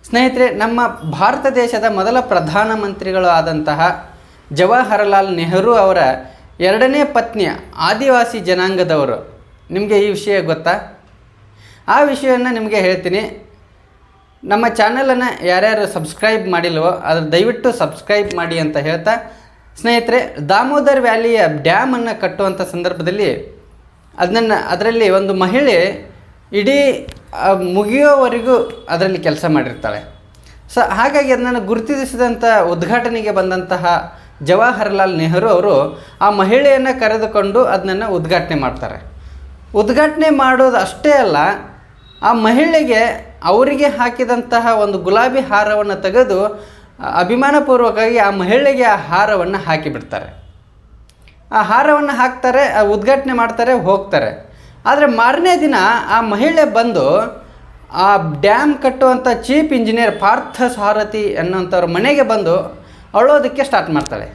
ಸ್ನೇಹಿತರೆ, ನಮ್ಮ ಭಾರತ ದೇಶದ ಮೊದಲ ಪ್ರಧಾನಮಂತ್ರಿಗಳು ಆದಂತಹ ಜವಾಹರಲಾಲ್ ನೆಹರು ಅವರ ಎರಡನೇ ಪತ್ನಿಯ ಆದಿವಾಸಿ ಜನಾಂಗದವರು. ನಿಮಗೆ ಈ ವಿಷಯ ಗೊತ್ತಾ? ಆ ವಿಷಯವನ್ನು ನಿಮಗೆ ಹೇಳ್ತೀನಿ. ನಮ್ಮ ಚಾನಲನ್ನು ಯಾರ್ಯಾರು ಸಬ್ಸ್ಕ್ರೈಬ್ ಮಾಡಿಲ್ವೋ ಅದು ದಯವಿಟ್ಟು ಸಬ್ಸ್ಕ್ರೈಬ್ ಮಾಡಿ ಅಂತ ಹೇಳ್ತಾ, ಸ್ನೇಹಿತರೆ, ದಾಮೋದರ್ ವ್ಯಾಲಿಯ ಡ್ಯಾಮನ್ನು ಕಟ್ಟುವಂಥ ಸಂದರ್ಭದಲ್ಲಿ ಅದರಲ್ಲಿ ಒಂದು ಮಹಿಳೆ ಇಡೀ ಮುಗಿಯೋವರೆಗೂ ಅದರಲ್ಲಿ ಕೆಲಸ ಮಾಡಿರ್ತಾಳೆ. ಹಾಗಾಗಿ ಅದನ್ನು ಗುರುತಿಸಿದಂಥ ಉದ್ಘಾಟನೆಗೆ ಬಂದಂತಹ ಜವಾಹರಲಾಲ್ ನೆಹರು ಅವರು ಆ ಮಹಿಳೆಯನ್ನು ಕರೆದುಕೊಂಡು ಅದನ್ನು ಉದ್ಘಾಟನೆ ಮಾಡ್ತಾರೆ. ಉದ್ಘಾಟನೆ ಮಾಡೋದು ಅಷ್ಟೇ ಅಲ್ಲ, ಆ ಮಹಿಳೆಗೆ ಅವರಿಗೆ ಹಾಕಿದಂತಹ ಒಂದು ಗುಲಾಬಿ ಹಾರವನ್ನು ತೆಗೆದು ಅಭಿಮಾನಪೂರ್ವಕವಾಗಿ ಆ ಮಹಿಳೆಗೆ ಆ ಹಾರವನ್ನು ಹಾಕಿಬಿಡ್ತಾರೆ. ಆ ಹಾರವನ್ನು ಹಾಕ್ತಾರೆ, ಉದ್ಘಾಟನೆ ಮಾಡ್ತಾರೆ, ಹೋಗ್ತಾರೆ. ಆದರೆ ಮಾರನೇ ದಿನ ಆ ಮಹಿಳೆ ಬಂದು ಆ ಡ್ಯಾಮ್ ಕಟ್ಟುವಂಥ ಚೀಫ್ ಇಂಜಿನಿಯರ್ ಪಾರ್ಥ ಸಾರಥಿ ಅನ್ನೋಂಥವ್ರ ಮನೆಗೆ ಬಂದು ಅಳೋದಕ್ಕೆ ಸ್ಟಾರ್ಟ್ ಮಾಡ್ತಾಳೆ.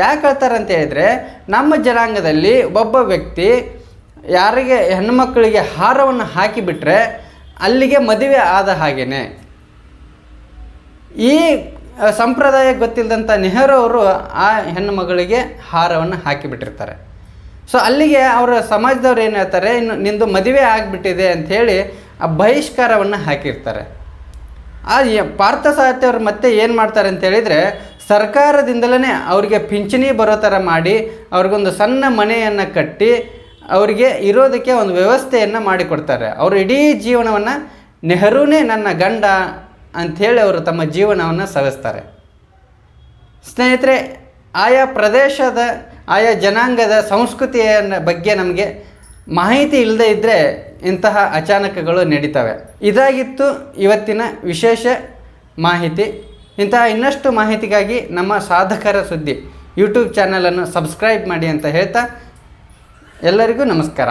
ಯಾಕೆ ಹೇಳ್ತಾರೆ ಅಂತ ಹೇಳಿದರೆ, ನಮ್ಮ ಜನಾಂಗದಲ್ಲಿ ಒಬ್ಬ ವ್ಯಕ್ತಿ ಯಾರಿಗೆ ಹೆಣ್ಣುಮಕ್ಕಳಿಗೆ ಹಾರವನ್ನು ಹಾಕಿಬಿಟ್ರೆ ಅಲ್ಲಿಗೆ ಮದುವೆ ಆದ ಹಾಗೇ. ಈ ಸಂಪ್ರದಾಯ ಗೊತ್ತಿಲ್ಲದಂಥ ನೆಹರು ಅವರು ಆ ಹೆಣ್ಣು ಮಗಳಿಗೆ ಹಾರವನ್ನು ಹಾಕಿಬಿಟ್ಟಿರ್ತಾರೆ. ಅಲ್ಲಿಗೆ ಅವರ ಸಮಾಜದವ್ರು ಏನು ಹೇಳ್ತಾರೆ, ಇನ್ನು ನಿಂದು ಮದುವೆ ಆಗಿಬಿಟ್ಟಿದೆ ಅಂಥೇಳಿ ಆ ಬಹಿಷ್ಕಾರವನ್ನು ಹಾಕಿರ್ತಾರೆ. ಆ ಪಾರ್ಥಸಾರಥಿ ಅವರು ಮತ್ತೆ ಏನು ಮಾಡ್ತಾರೆ ಅಂತ ಹೇಳಿದರೆ, ಸರ್ಕಾರದಿಂದಲೇ ಅವರಿಗೆ ಪಿಂಚಣಿ ಬರೋ ಥರ ಮಾಡಿ ಅವ್ರಿಗೊಂದು ಸಣ್ಣ ಮನೆಯನ್ನು ಕಟ್ಟಿ ಅವರಿಗೆ ಇರೋದಕ್ಕೆ ಒಂದು ವ್ಯವಸ್ಥೆಯನ್ನು ಮಾಡಿಕೊಡ್ತಾರೆ. ಅವರು ಇಡೀ ಜೀವನವನ್ನು ನೆಹರೂನೇ ನನ್ನ ಗಂಡ ಅಂಥೇಳಿ ಅವರು ತಮ್ಮ ಜೀವನವನ್ನು ಸವಿಸ್ತಾರೆ. ಸ್ನೇಹಿತರೆ, ಆಯಾ ಪ್ರದೇಶದ ಆಯಾ ಜನಾಂಗದ ಸಂಸ್ಕೃತಿಯ ಬಗ್ಗೆ ನಮಗೆ ಮಾಹಿತಿ ಇಲ್ಲದೇ ಇದ್ದರೆ ಇಂತಹ ಅಚಾನಕಗಳು ನಡೀತವೆ. ಇದಾಗಿತ್ತು ಇವತ್ತಿನ ವಿಶೇಷ ಮಾಹಿತಿ. ಇಂತಹ ಇನ್ನಷ್ಟು ಮಾಹಿತಿಗಾಗಿ ನಮ್ಮ ಸಾಧಕರ ಸುದ್ದಿ ಯೂಟ್ಯೂಬ್ ಚಾನಲನ್ನು ಸಬ್ಸ್ಕ್ರೈಬ್ ಮಾಡಿ ಅಂತ ಹೇಳ್ತಾ ಎಲ್ಲರಿಗೂ ನಮಸ್ಕಾರ.